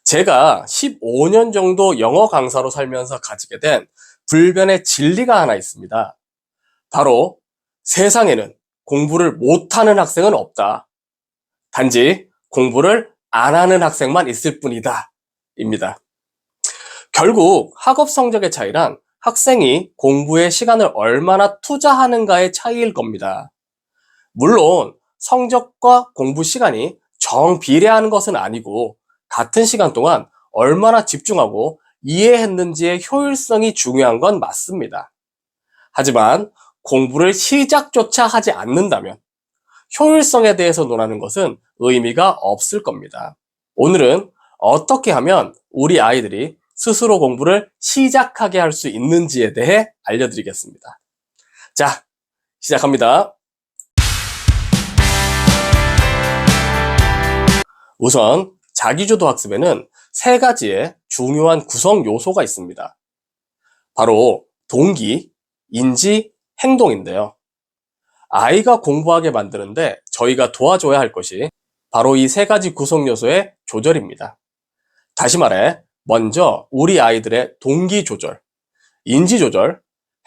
제가 15년 정도 영어 강사로 살면서 가지게 된 불변의 진리가 하나 있습니다. 바로 세상에는 공부를 못하는 학생은 없다. 단지 공부를 안 하는 학생만 있을 뿐이다. 입니다. 결국 학업 성적의 차이란 학생이 공부에 시간을 얼마나 투자하는가의 차이일 겁니다. 물론 성적과 공부 시간이 정비례하는 것은 아니고 같은 시간 동안 얼마나 집중하고 이해했는지의 효율성이 중요한 건 맞습니다. 하지만 공부를 시작조차 하지 않는다면 효율성에 대해서 논하는 것은 의미가 없을 겁니다. 오늘은 어떻게 하면 우리 아이들이 스스로 공부를 시작하게 할 수 있는지에 대해 알려드리겠습니다. 자, 시작합니다. 우선 자기주도 학습에는 세 가지의 중요한 구성 요소가 있습니다. 바로 동기, 인지, 행동인데요. 아이가 공부하게 만드는데 저희가 도와줘야 할 것이 바로 이 세 가지 구성 요소의 조절입니다. 다시 말해, 먼저 우리 아이들의 동기 조절, 인지 조절,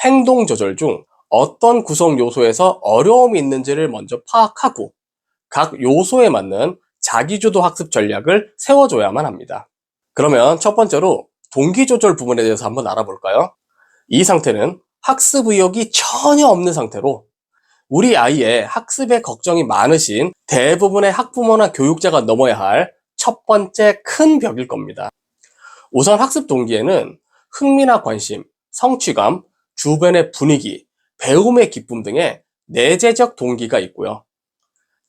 행동 조절 중 어떤 구성 요소에서 어려움이 있는지를 먼저 파악하고 각 요소에 맞는 자기주도 학습 전략을 세워줘야만 합니다. 그러면 첫 번째로 동기 조절 부분에 대해서 한번 알아볼까요? 이 상태는 학습 의욕이 전혀 없는 상태로 우리 아이의 학습에 걱정이 많으신 대부분의 학부모나 교육자가 넘어야 할 첫 번째 큰 벽일 겁니다. 우선 학습 동기에는 흥미나 관심, 성취감, 주변의 분위기, 배움의 기쁨 등의 내재적 동기가 있고요.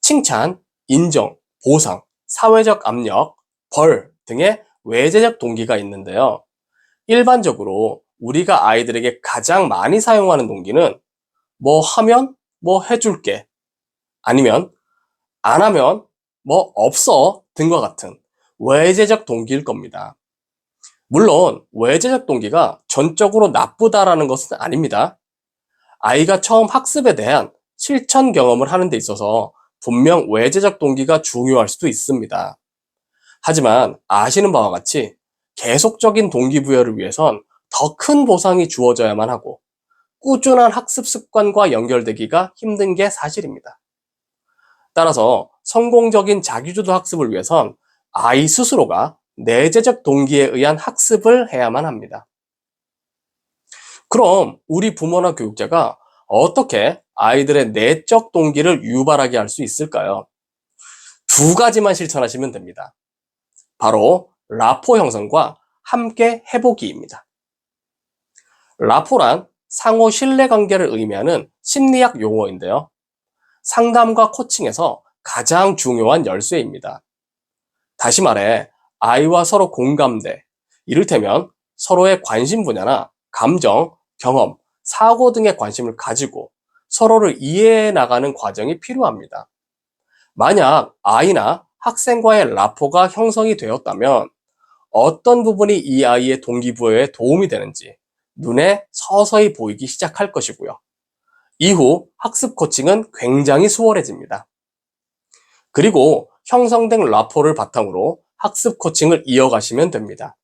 칭찬, 인정, 보상, 사회적 압력, 벌 등의 외재적 동기가 있는데요. 일반적으로 우리가 아이들에게 가장 많이 사용하는 동기는 뭐 하면 뭐 해줄게, 아니면 안 하면 뭐 없어 등과 같은 외재적 동기일 겁니다. 물론 외재적 동기가 전적으로 나쁘다라는 것은 아닙니다. 아이가 처음 학습에 대한 실천 경험을 하는 데 있어서 분명 외재적 동기가 중요할 수도 있습니다. 하지만 아시는 바와 같이 계속적인 동기부여를 위해선 더 큰 보상이 주어져야만 하고 꾸준한 학습 습관과 연결되기가 힘든 게 사실입니다. 따라서 성공적인 자기주도 학습을 위해선 아이 스스로가 내재적 동기에 의한 학습을 해야만 합니다. 그럼 우리 부모나 교육자가 어떻게 아이들의 내적 동기를 유발하게 할 수 있을까요? 두 가지만 실천하시면 됩니다. 바로 라포 형성과 함께 해보기입니다. 라포란 상호 신뢰관계를 의미하는 심리학 용어인데요. 상담과 코칭에서 가장 중요한 열쇠입니다. 다시 말해 아이와 서로 공감대, 이를테면 서로의 관심 분야나 감정, 경험, 사고 등의 관심을 가지고 서로를 이해해 나가는 과정이 필요합니다. 만약 아이나 학생과의 라포가 형성이 되었다면 어떤 부분이 이 아이의 동기부여에 도움이 되는지 눈에 서서히 보이기 시작할 것이고요. 이후 학습 코칭은 굉장히 수월해집니다. 그리고 형성된 라포를 바탕으로 학습 코칭을 이어가시면 됩니다.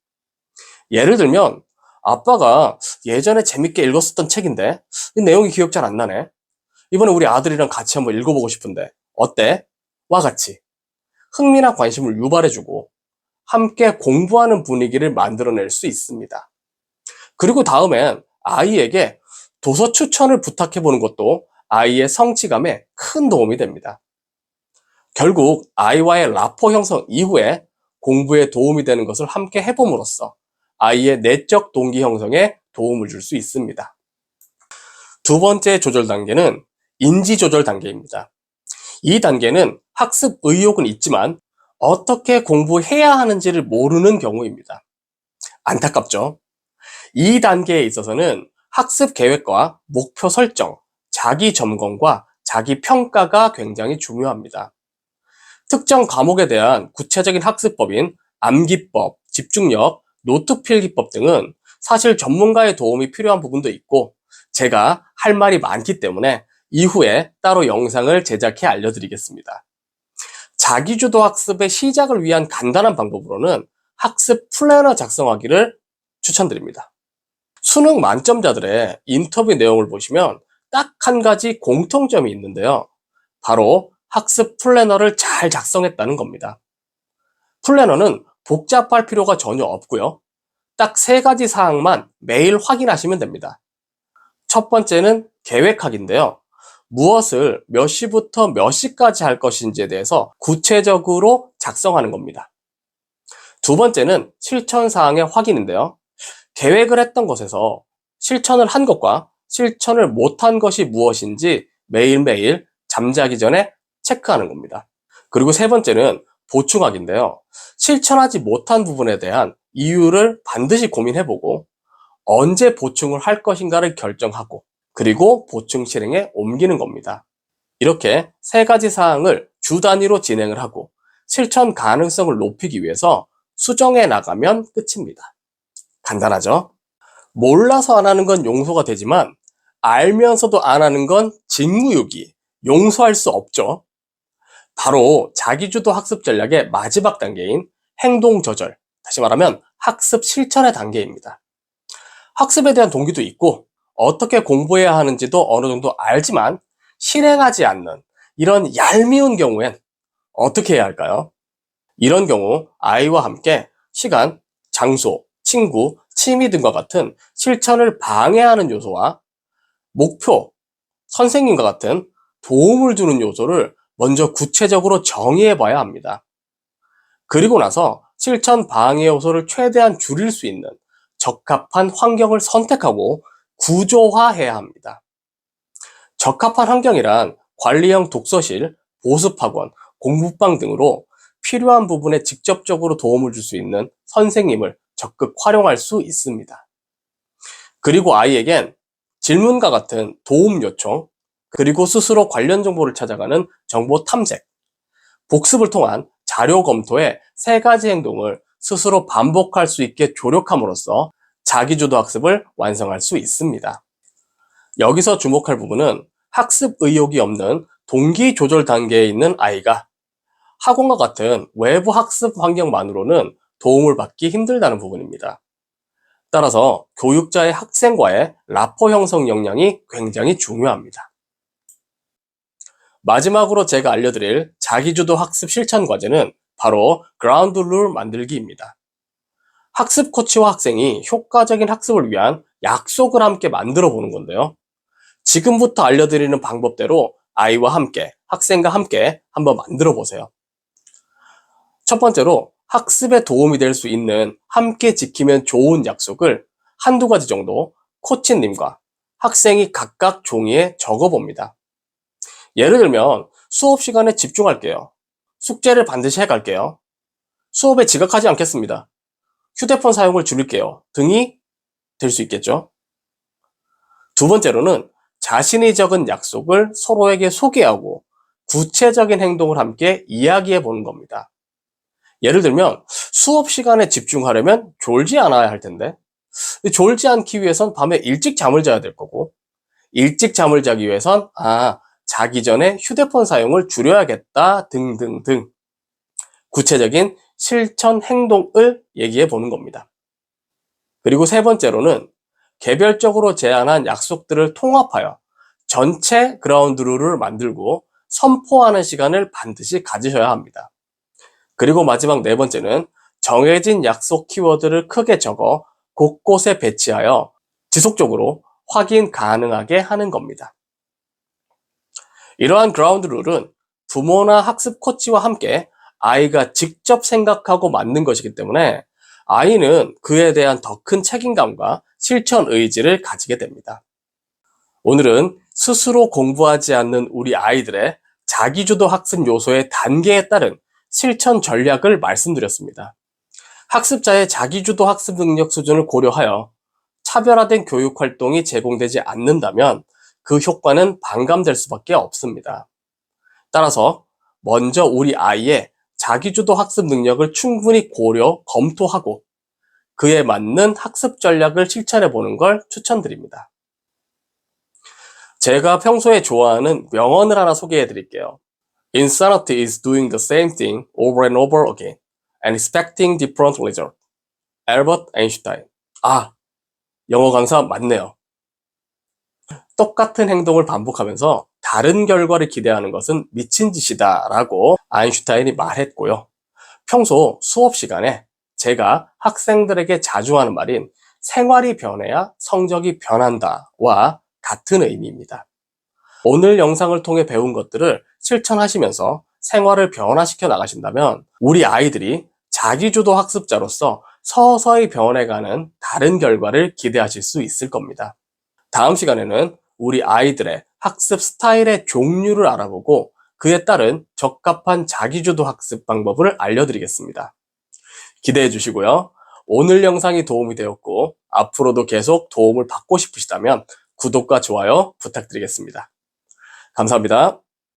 예를 들면 아빠가 예전에 재밌게 읽었었던 책인데 이 내용이 기억 잘 안 나네. 이번에 우리 아들이랑 같이 한번 읽어보고 싶은데 어때? 와 같이 흥미나 관심을 유발해주고 함께 공부하는 분위기를 만들어낼 수 있습니다. 그리고 다음엔 아이에게 도서 추천을 부탁해보는 것도 아이의 성취감에 큰 도움이 됩니다. 결국 아이와의 라포 형성 이후에 공부에 도움이 되는 것을 함께 해봄으로써 아이의 내적 동기 형성에 도움을 줄 수 있습니다. 두 번째 조절 단계는 인지 조절 단계입니다. 이 단계는 학습 의욕은 있지만 어떻게 공부해야 하는지를 모르는 경우입니다. 안타깝죠? 이 단계에 있어서는 학습 계획과 목표 설정, 자기 점검과 자기 평가가 굉장히 중요합니다. 특정 과목에 대한 구체적인 학습법인 암기법, 집중력, 노트 필기법 등은 사실 전문가의 도움이 필요한 부분도 있고 제가 할 말이 많기 때문에 이후에 따로 영상을 제작해 알려드리겠습니다. 자기주도 학습의 시작을 위한 간단한 방법으로는 학습 플래너 작성하기를 추천드립니다. 수능 만점자들의 인터뷰 내용을 보시면 딱 한 가지 공통점이 있는데요. 바로 학습 플래너를 잘 작성했다는 겁니다. 플래너는 복잡할 필요가 전혀 없고요. 딱 3가지 사항만 매일 확인하시면 됩니다. 첫 번째는 계획하기인데요. 무엇을 몇 시부터 몇 시까지 할 것인지에 대해서 구체적으로 작성하는 겁니다. 두 번째는 실천 사항의 확인인데요. 계획을 했던 것에서 실천을 한 것과 실천을 못한 것이 무엇인지 매일매일 잠자기 전에 체크하는 겁니다. 그리고 세 번째는 보충하기인데요. 실천하지 못한 부분에 대한 이유를 반드시 고민해보고 언제 보충을 할 것인가를 결정하고 그리고 보충 실행에 옮기는 겁니다. 이렇게 3가지 사항을 주 단위로 진행을 하고 실천 가능성을 높이기 위해서 수정해 나가면 끝입니다. 간단하죠? 몰라서 안 하는 건 용서가 되지만 알면서도 안 하는 건 직무유기, 용서할 수 없죠. 바로 자기주도 학습 전략의 마지막 단계인 행동 조절, 다시 말하면 학습 실천의 단계입니다. 학습에 대한 동기도 있고 어떻게 공부해야 하는지도 어느 정도 알지만 실행하지 않는 이런 얄미운 경우엔 어떻게 해야 할까요? 이런 경우 아이와 함께 시간, 장소, 친구, 취미 등과 같은 실천을 방해하는 요소와 목표, 선생님과 같은 도움을 주는 요소를 먼저 구체적으로 정의해 봐야 합니다. 그리고 나서 실천 방해 요소를 최대한 줄일 수 있는 적합한 환경을 선택하고 구조화해야 합니다. 적합한 환경이란 관리형 독서실, 보습학원, 공부방 등으로 필요한 부분에 직접적으로 도움을 줄 수 있는 선생님을 적극 활용할 수 있습니다. 그리고 아이에겐 질문과 같은 도움 요청, 그리고 스스로 관련 정보를 찾아가는 정보 탐색, 복습을 통한 자료 검토의 3가지 행동을 스스로 반복할 수 있게 조력함으로써 자기주도 학습을 완성할 수 있습니다. 여기서 주목할 부분은 학습 의욕이 없는 동기 조절 단계에 있는 아이가 학원과 같은 외부 학습 환경만으로는 도움을 받기 힘들다는 부분입니다. 따라서 교육자의 학생과의 라포 형성 역량이 굉장히 중요합니다. 마지막으로 제가 알려드릴 자기주도 학습 실천 과제는 바로 그라운드 룰 만들기입니다. 학습 코치와 학생이 효과적인 학습을 위한 약속을 함께 만들어 보는 건데요. 지금부터 알려드리는 방법대로 아이와 함께, 학생과 함께 한번 만들어 보세요. 첫 번째로 학습에 도움이 될 수 있는 함께 지키면 좋은 약속을 한두 가지 정도 코치님과 학생이 각각 종이에 적어 봅니다. 예를 들면 수업 시간에 집중할게요. 숙제를 반드시 해갈게요. 수업에 지각하지 않겠습니다. 휴대폰 사용을 줄일게요. 등이 될 수 있겠죠. 두 번째로는 자신이 적은 약속을 서로에게 소개하고 구체적인 행동을 함께 이야기해 보는 겁니다. 예를 들면 수업 시간에 집중하려면 졸지 않아야 할 텐데 졸지 않기 위해선 밤에 일찍 잠을 자야 될 거고 일찍 잠을 자기 위해선 자기 전에 휴대폰 사용을 줄여야겠다 등등등 구체적인 실천 행동을 얘기해 보는 겁니다. 그리고 세 번째로는 개별적으로 제안한 약속들을 통합하여 전체 그라운드 룰을 만들고 선포하는 시간을 반드시 가지셔야 합니다. 그리고 마지막 네 번째는 정해진 약속 키워드를 크게 적어 곳곳에 배치하여 지속적으로 확인 가능하게 하는 겁니다. 이러한 그라운드 룰은 부모나 학습 코치와 함께 아이가 직접 생각하고 만든 것이기 때문에 아이는 그에 대한 더 큰 책임감과 실천 의지를 가지게 됩니다. 오늘은 스스로 공부하지 않는 우리 아이들의 자기주도 학습 요소의 단계에 따른 실천 전략을 말씀드렸습니다. 학습자의 자기주도 학습 능력 수준을 고려하여 차별화된 교육 활동이 제공되지 않는다면 그 효과는 반감될 수밖에 없습니다. 따라서 먼저 우리 아이의 자기주도 학습 능력을 충분히 고려, 검토하고 그에 맞는 학습 전략을 실천해 보는 걸 추천드립니다. 제가 평소에 좋아하는 명언을 하나 소개해 드릴게요. Insanity is doing the same thing over and over again and expecting different results. 알버트 아인슈타인. 아, 영어 강사 맞네요. 똑같은 행동을 반복하면서 다른 결과를 기대하는 것은 미친 짓이다 라고 아인슈타인이 말했고요. 평소 수업 시간에 제가 학생들에게 자주 하는 말인 생활이 변해야 성적이 변한다와 같은 의미입니다. 오늘 영상을 통해 배운 것들을 실천하시면서 생활을 변화시켜 나가신다면 우리 아이들이 자기주도 학습자로서 서서히 변해가는 다른 결과를 기대하실 수 있을 겁니다. 다음 시간에는 우리 아이들의 학습 스타일의 종류를 알아보고 그에 따른 적합한 자기주도 학습 방법을 알려드리겠습니다. 기대해 주시고요. 오늘 영상이 도움이 되었고 앞으로도 계속 도움을 받고 싶으시다면 구독과 좋아요 부탁드리겠습니다. 감사합니다.